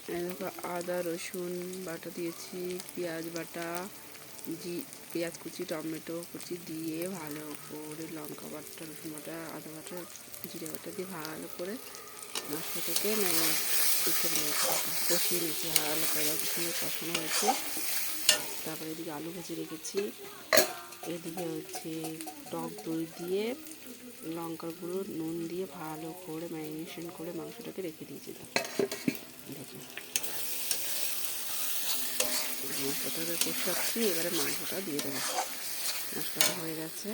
দেখো আদা রসুন বাটা দিয়েছি, পেঁয়াজ বাটা, পেঁয়াজ কুচি, টমেটো কুচি দিয়ে ভালো করে লঙ্কা বাটা, রসুন বাটা, আদা বাটা, জিরে বাটা দিয়ে ভালো করে মশলাটাকে কষিয়ে নিয়েছি। ভালো করে সুন্দর কষানো হয়েছে। তারপরে এদিকে আলু ভেজে রেখেছি, এদিকে হচ্ছে টক দই দিয়ে লঙ্কার গুঁড়ো নুন দিয়ে ভালো করে ম্যারিনেশন করে মাংসটাকে রেখে দিয়েছিলাম। দেখুন মশলাটাকে কষাচ্ছি, এবারে মাংসটা দিয়ে দেবো। মশলাটা হয়ে গেছে,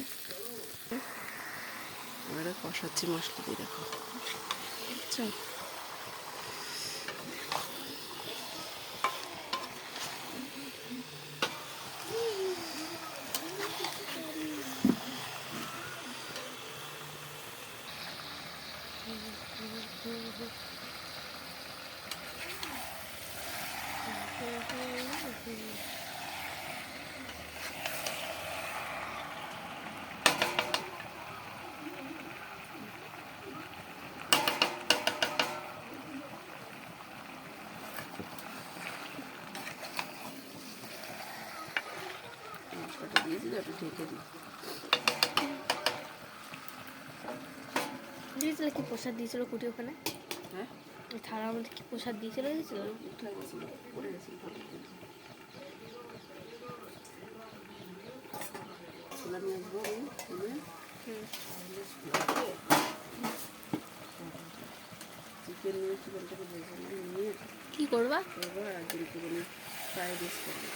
এবারে কষাচ্ছি মশলা দিয়ে। দেখো আচ্ছা মশলাটা দিয়েছি, একটু ঢেকে দিই। দিয়েছিল কি প্রসাদ দিয়েছিল কুটি ওখানে? হ্যাঁ ওই থালার মধ্যে কি প্রসাদ দিয়েছিল? দিয়েছিল উঠে গেছিল, পড়ে গেছিল, নিয়ে আসবো চিকেন নিয়ে, চিকেনটাকে ভেজে নিয়ে কি করবা? করবো আর একদিন পুরোনো ফ্রাইড রাইস করবো।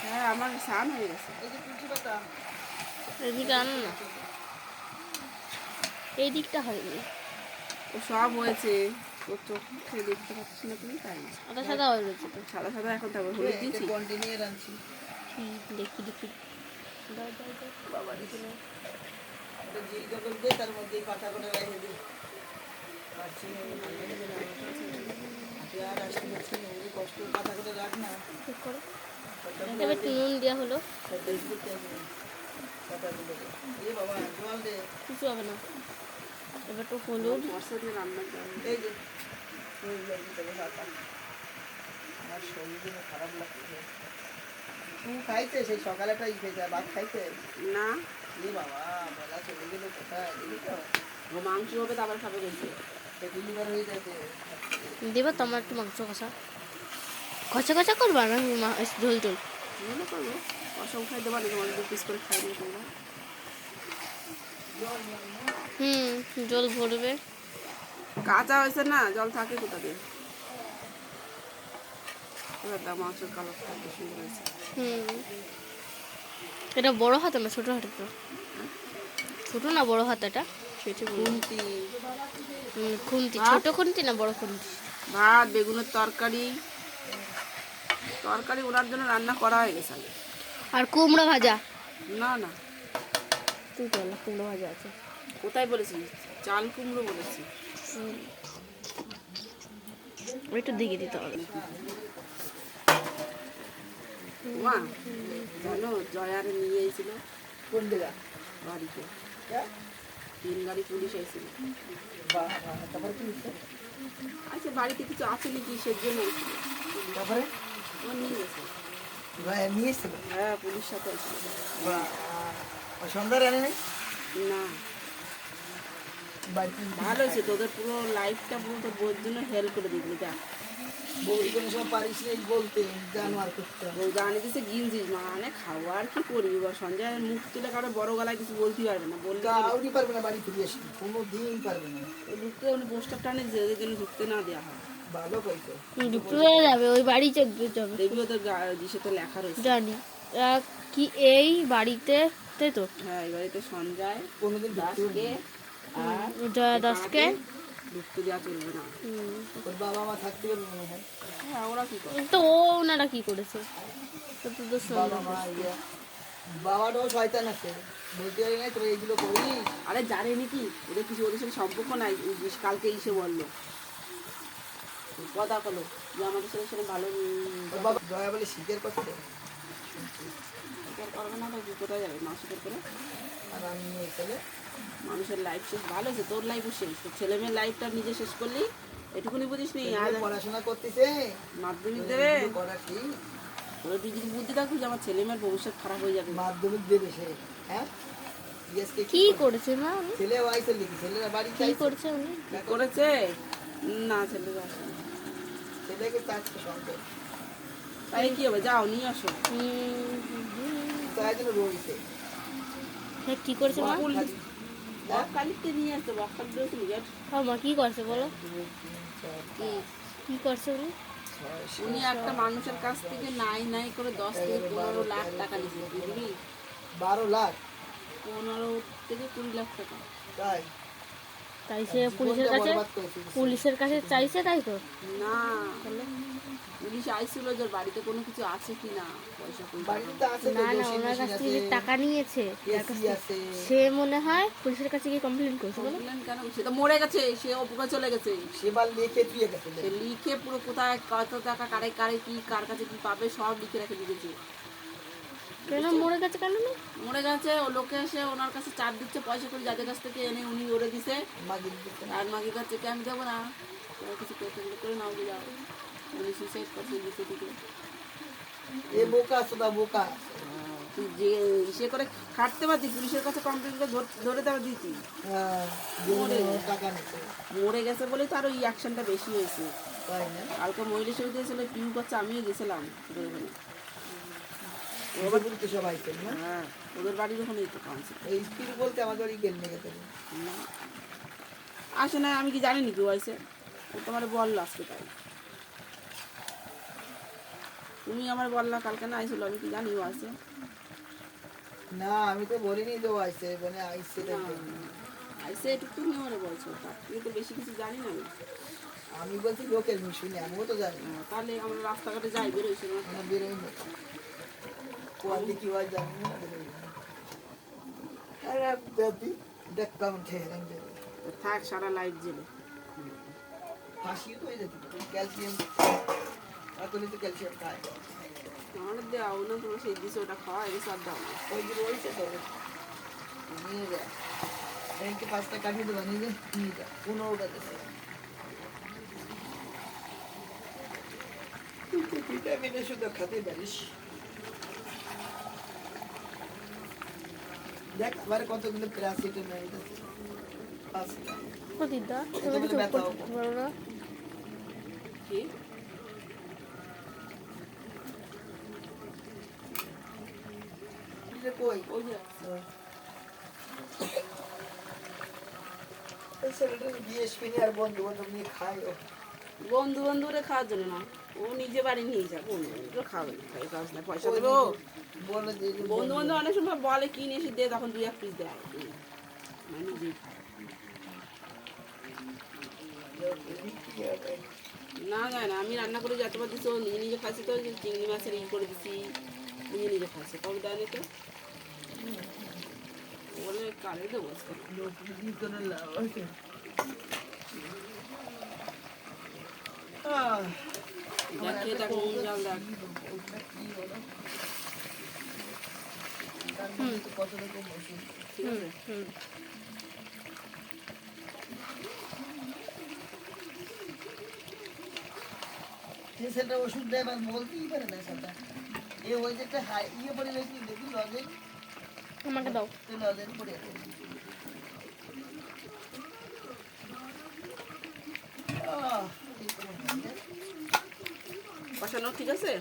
হ্যাঁ আমার স্নান হয়ে গেছে। এই যে তুলসী পাতা এদিকে আনো না, এই দিকটা হয়নি। ও সব হয়েছে, ও চোখে দেখতে পাচ্ছি না তুমি, তাই সাদা সাদা হয়ে গেছে তো। সাদা সাদা এখন তারপর হলুদ দিয়েছি। কন্টিনিউ রাখছি। দেখি দেখি দাও দাও দাও বাবা দিকে না, ওটা জিল জগল দিয়ে তার মধ্যে পাতা করে রেখে দিই। পাচ্ছি না, হাতে আর আসতে পারছি না, ওই কষ্ট পাতা করে রাখ না। ঠিক করো। এবার নুন দেওয়া হলো, পাতাগুলো এ বাবা জল দে। কিছু হবে না। এবার তো হলুদ, মশলা দিয়ে রান্না করে এই যে পাতা আমার শরীর খারাপ লাগছে। তুই খাইতে সেই সকালেটাই খেয়েছে, ভাত খাইতে না। এ বাবা বলা চলে গেল কোথায় দিলি তো? ও মাংস হবে তারপর খাবে বলছে। ডেলিভার হয়ে যাচ্ছে। দেবা তো আমার একটু মাংস কষা কষা কষা করবা না, ঝোল ঝোল মনে করবো কষাও খাই দেবা না, তোমার 2 পিস করে খাই নিয়ে তোমরা। জল ভরবে। কাঁচা হয়েছে না, জল থাকে কোথা দিয়ে। এবার দাও, মাংসের কালারটা খুব সুন্দর হয়েছে। এটা বড় হাতা না ছোট হাতা? তো ছোট না বড় হাতাটা সেটা খুন্তি, খুন্তি, ছোট খুন্তি না বড় খুন্তি? ভাত, বেগুনের তরকারি, তরকারি ওনার জন্য রান্না করা হয়ে গেছে আগে। আর কুমড়ো ভাজা? না না, তুই বল কুমড়ো ভাজা আছে কোথায় বলেছি? চাল কুমড়ো বলেছি। একটু দিকে দিতে হবে। মা জানো জয়ারে নিয়ে এসেছিল কোন দিকে বাড়িতে, 3 গাড়ি পুলিশ এসেছিল। তারপরে কি হচ্ছে? আচ্ছা বাড়িতে কিছু আছে নাকি সেজন্য এসেছিল। তারপরে ও নিয়ে গেছে। নিয়ে এসছিল? হ্যাঁ পুলিশ সাথে এসেছিল। সন্ধ্যার আনে নাই না বাড়িতে ভালো হয়েছে, তোদের পুরো লাইফটা পুরো তোর বউর জন্য হেল্প করে দিবি। দেখ বৌদি কোনো সব পারিস নেই বলতে, জানোয়ার করতে বউ জানে দিচ্ছে গিনজিস, মানে খাওয়ার কি করবি বা সঞ্জয় মুখ তুলে কারো বড় গলায় কিছু বলতে পারবে না, বললে কাউরি পারবে না বাড়ি ফিরে আসি, কোনো দিন পারবে না। ঢুকতে উনি পোস্টার টানে যে এদের জন্য ঢুকতে না দেওয়া হয়। ভালো কইতো ঢুকতে যাবে ওই বাড়ি যাবে দেখবি ওদের সাথে লেখা রয়েছে। জানি কি এই বাড়িতে, তাই তো? হ্যাঁ এই বাড়িতে সঞ্জয় কোনোদিন দাসকে আর জয়া দাসকে ঢুকতে দেওয়া চলবে না। ওর বাবা মা থাকতে পারবে মনে হয়। হ্যাঁ ওরা কি করে? তো ও ওনারা কি করেছে? তো তো বাবা মা ইয়ে বাবাটাও শয়তান আছে, বলতে পারি নাই তোরা এইগুলো করি। আরে জানে নাকি ওদের কিছু, ওদের সাথে সম্পর্ক নাই। কালকে এসে বললো, কথা হলো যে আমাদের সাথে সেরকম ভালো ওর বাবা জয়া বলে শীতের করতে, করবে না, তো কোথায় যাবে মাংস করে। আর আমি নিয়ে চলে মানুষের লাইফ শেষ ভালো হয়েছে, তোর লাইফও শেষ, তোর ছেলে মেয়ের লাইফটা নিজে শেষ করলি, এটুকুনি বুঝিস নি? আর পড়াশোনা করতেছে, মাধ্যমিক দেবে, করা কি তোর তুই যদি বুদ্ধি থাকুস যে আমার ছেলে মেয়ের ভবিষ্যৎ খারাপ হয়ে যাবে। মাধ্যমিক দেবে সে, হ্যাঁ কি করেছে মা উনি? ছেলে ওয়াইসের লিখি, ছেলেরা বাড়ি কি চাইছে, করেছে উনি? কি করেছে? না ছেলেরা আসেনি। ছেলেকে চাচ্ছে সঙ্গে, তাই কি হবে, যাও নিয়ে আসো। তাই জন্য রয়েছে হ্যাঁ, কি করেছে মা? বকখালিতে নিয়ে আসতো, বকখালি রয়েছে নিয়ে হ্যাঁ মা, কি করছে বলো? কি করছে উনি? উনি একটা মানুষের কাছ থেকে নাই নাই করে 10 থেকে 15 লাখ টাকা নিয়েছে, বুঝলি? 12 লাখ 15 থেকে 20 লাখ টাকা। তাই তাই সে পুলিশের কাছে চাইছে, তাই তো? না, পুলিশ আইছিল যে ওর বাড়িতে কোনো কিছু আছে কি না, পয়সা কই বাড়িতে তো আছে, তো না না, দোষী ওনার কাছ মেশিন থেকে যে আছে, টাকা নিয়েছে যার কাছ এসি থেকে, আছে, সে মনে হয় পুলিশের কাছে গিয়ে কমপ্লেন করছে বলো। বললেন কেন? সে তো মরে গেছে, সে অপুকা চলে গেছে। সেবার লিখে দিয়ে গেছে, সে লিখে পুরো কোথায় কত টাকা কারে কারে কি কার কাছে কি পাবে সব লিখে রেখে দিয়েছে। কেন মরে গেছে কেন না? মরে গেছে, ও লোকে এসে ওনার কাছে চাপ দিচ্ছে পয়সা করে, যাদের কাছ থেকে এনে উনি ওরে দিছে। মাগির দিতে। আর মাগির কাছে কি আমি যাবো না, তোমরা কিছু করতে গেলে করে নাও, যাও। উনি সুইসাইড করছে দিচ্ছে থেকে। এ বোকা সোদা বোকা, তুই যে সে করে খাটতে পারতি, পুলিশের কাছে কমপ্লেন করে ধরে দেওয়া দিতি। হ্যাঁ, টাকা নিতে, মরে গেছে বলেই তো আরো এই অ্যাকশনটা বেশি হয়েছে। তাই না? কালকে মহিলা সমিতি ছিল পিউ করছে, আমিও গেছিলাম ওদের ওখানে। ওদের বাড়িতে সব আইতেন না? হ্যাঁ, ওদের বাড়ির ওখানে তো কাউন্সিল এই স্ত্রী বলতে আমাদের ওই গেল নিয়ে গেছে। আসে না, আমি কি জানি নি কেউ আইসে, ও তোমার বললো আজকে, তাই তুমি আমার বললা কালকে না আইছিল, আমি কি জানি ও আসে। না আমি তো বলিনি যে ও আইছে, মানে আইছে দেখে। আইসে এটুকু তুমি আমার বলছো, তার থেকে তো বেশি কিছু জানি না আমি। আমি বলছি লোকের মিশুনি, আমিও তো জানি না, তাহলে আমরা রাস্তাঘাটে যাই, বেরোইছি না। আমরা বেরোই না, কোয়ালি কি হয় জানি না, বেরোই না। আরে দাদি দেখতাম ঠেহেরান যে থাক সারা লাইফ জেলে। ফাঁসি তো হয়ে যেত, ক্যালসিয়াম এখন তো ক্যালসিয়াম খায়, আমাদের দেওয়া না, তোমার সেই দিছে ওটা খাওয়া, এসে আর দাও না। ওই যে রয়েছে তো নিয়ে যায়, ব্যাংকে 5 টাকা কাটিয়ে দেবো, নিয়ে যায় নিয়ে যায় 15টা দেশে ভিটামিনের শুধু খেতে পারিস। দেখ আবার কতগুলো প্যারাসিটামল আছে, 5টা। ও দিদা, তুমি তো চুপ করতে পারো না? কি এটা কই? ওই যে এই ছেলেটা বিএসপি নিয়ে আর বন্ধু বান্ধব নিয়ে খায় ও। বন্ধু বান্ধবরে খাওয়ার জন্য না, ও নিজে বাড়ি নিয়ে যাবে, বন্ধু বান্ধব খাবে না, খাই কাজ না, পয়সা দেবো। বলে যে যে বন্ধু বান্ধব অনেক সময় বলে কিনে এসে দে, তখন 2-1 পিস দেয়, মানে নিজেই খায়। বিক্রি হবে। না যায় না, আমি রান্না করে যতবার দিচ্ছি ও নিজে নিজে খাচ্ছি, তো যে চিংড়ি মাছের ই করে দিচ্ছি, নিজে নিজে খাচ্ছে, কবে দেয়নি তো। ও বলে কারে দেবো আজকে। লোক ভিতরে লাভ আছে। দেখে দেখ নুন জল দেখ। কত রকম ওষুধ, ঠিক আছে? যে সেটা ওষুধ দেয় আর বলতেই পারে না সেটা। এ ওই যেটা ইয়ে পড়ে রয়েছে দেখি লজেন, আমাকে দাও। লজেন পড়ে আছে। কষানো ঠিক আছে?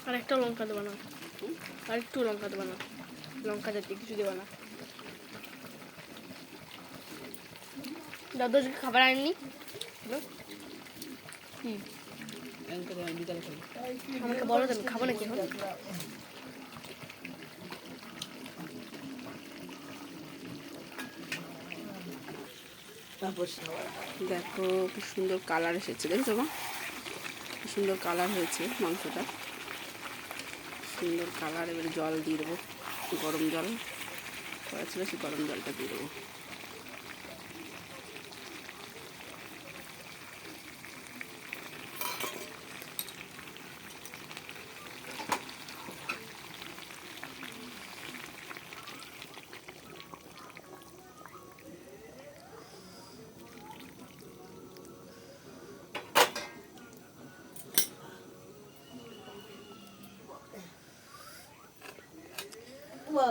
আর একটা লঙ্কা দেবো না, আর একটু লঙ্কা দেবো না, লঙ্কা জাতীয় কিছু দেবো না। দাদু আজকে খাবার আনেনি? বিকালে খাবো। আমাকে বলো তো, আমি খাবো নাকি এখন? দেখো কি সুন্দর কালার এসেছে, দেখেছো মা? কি সুন্দর কালার হয়েছে মাংসটা, সুন্দর কালার। এবারে জল দিয়ে দেবো, গরম জল করা ছিল, সে গরম জলটা দিয়ে দেবো।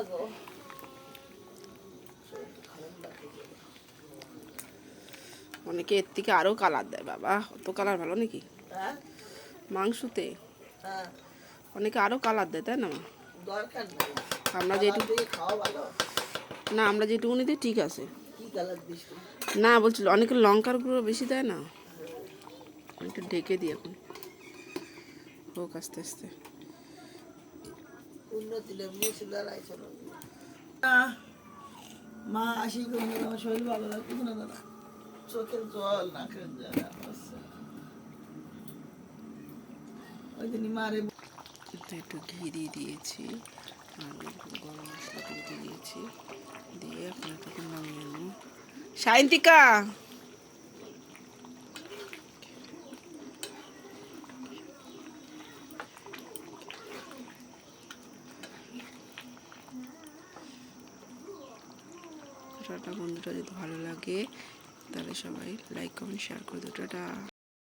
গো শরীরটা খারাপ লাগছে। অনেকে এর থেকে আরও কালার দেয় বাবা, অত কালার ভালো নাকি হ্যাঁ মাংসতে? হ্যাঁ অনেকে আরও কালার দেয়, তাই না মা? দরকার নেই, আমরা কালার যেটুকু দিয়ে খাওয়া ভালো। না, আমরা যেটুকুনি দিই ঠিক আছে। কি কালার দিস তুই? না বলছিল অনেকে লঙ্কার গুঁড়ো বেশি দেয় না, অনেকটা ঢেকে দিই এখন, হোক আস্তে আস্তে। উন্নতি লেবু শিলার আইসন মা আসি কোনো আমার শরীর ভালো লাগছে না দাদা, চোখের জল নাকের জল আসছে। ওই দিনই মারে একটু ঘি দিয়ে দিয়েছি আর একটু গরম মশলা দিয়ে দিয়েছি, দিয়ে এখন এতক্ষণ নামিয়ে নেব। সায়ন্তিকা, টাটা বন্ধুরা, যদি ভালো লাগে তাহলে সবাই লাইক কমেন্ট শেয়ার করে দিও। টাটা।